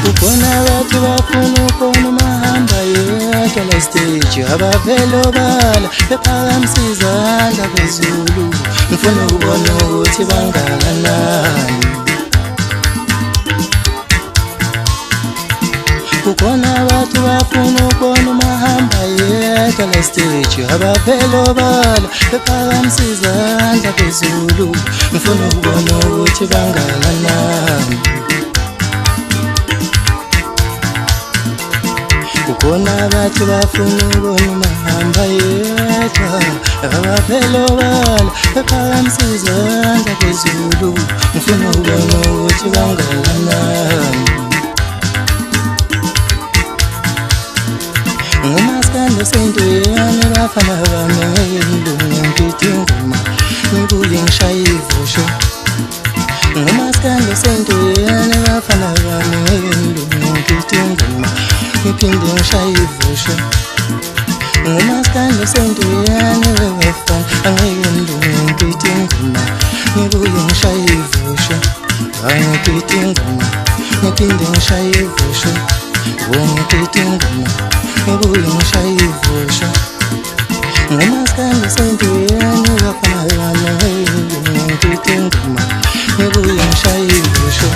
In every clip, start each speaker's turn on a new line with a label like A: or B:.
A: Kukhona abantu bafuna ukubona umahamba yedwa la stage abavele obala bephakamisa izandla phezulu ngifuna ukubona ukuthi bangakanani. Kukhona abantu bafuna ukubona umahamba yedwa la stage abavele obala bephakamisa izandla phezulu ngifuna ukubona ukuthi bangakanani. Kukhona abantu bafuna ukubona umahamba yedwa abavele obala bephakamisa izandla phezulu ngifuna ukubona ukuthi bangakanani. Ngumaskandi osentweni bafana bami ngeke ngilunge ngiphethe ingoma ngibuye ngishaye ivusho. Ngumaskandi osentweni bafana bami ngeke ngilunge ngiphethe ingoma ngiphinde ngishaye ivusho. Ngumaskandi osentweni bafana angeke ngilunge ngiphethe ingoma ngibuye ngishaye ivusho. Ngiphethe ingoma ngiphinde ngishaye ivusho. Ngiphethe ingoma ngibuye ngishaye ivusho. Ngumaskandi osentweni bafana bami ngeke ngilunge ngiphethe ingoma ngibuye ngishaye ivusho.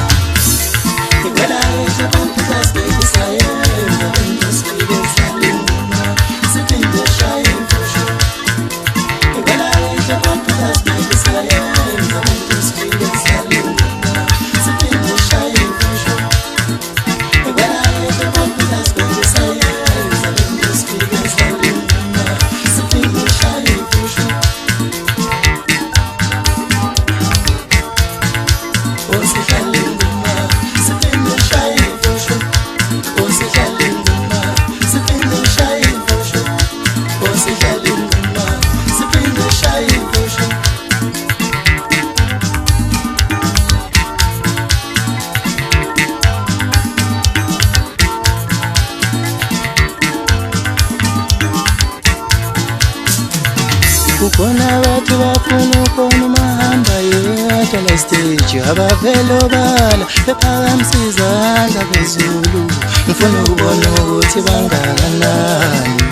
A: Kukhona abantu bafuna ukubona umahamba yedwa la stage abavele obala bephakamisa izandla phezulu ngifuna ukubona ukuthi bangakanani.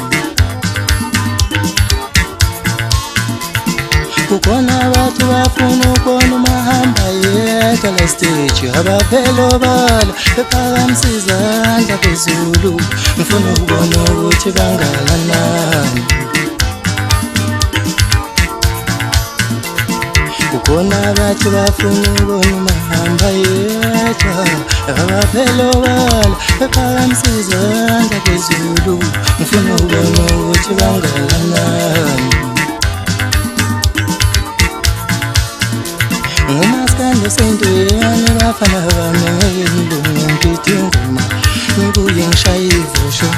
A: Kukhona abantu bafuna ukubona umahamba yedwa la stage abavele obala bephakamisa izandla phezulu ngifuna ukubona ukuthi bangakanani. Kukhona abantu bafuna ukubona umahamba yedwa abavele obala bephakamisa izandla phezulu ngifuna ukubona ukuthi bangakanani. Ngumaskandi osentweni bafana bami ngeke ngilunge ngiphethe ingoma ngibuye ngishaye ivusho.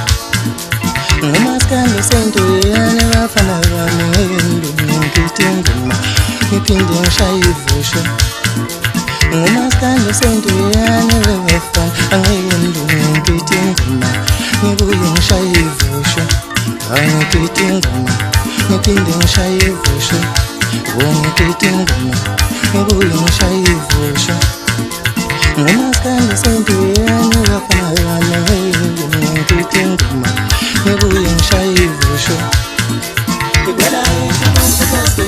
A: Ngumaskandi osentweni bafana bami ngeke ngilunge ngiphethe ingoma ngiphinde ngishaye ivusho. Ngumaskandi osentweni bafana angeke ngilunge ngiphethe ingoma ngibuye ngishaye ivusho. Ngiphethe ingoma ngiphinde ngishaye ivusho. Ngiphethe ingoma ngibuye ngishaye ivusho. Ngumaskandi osentweni bafana bami ngeke ngilunge ngiphethe ingoma ngibuye ngishaye ivusho. Ngibela abantu basikhathi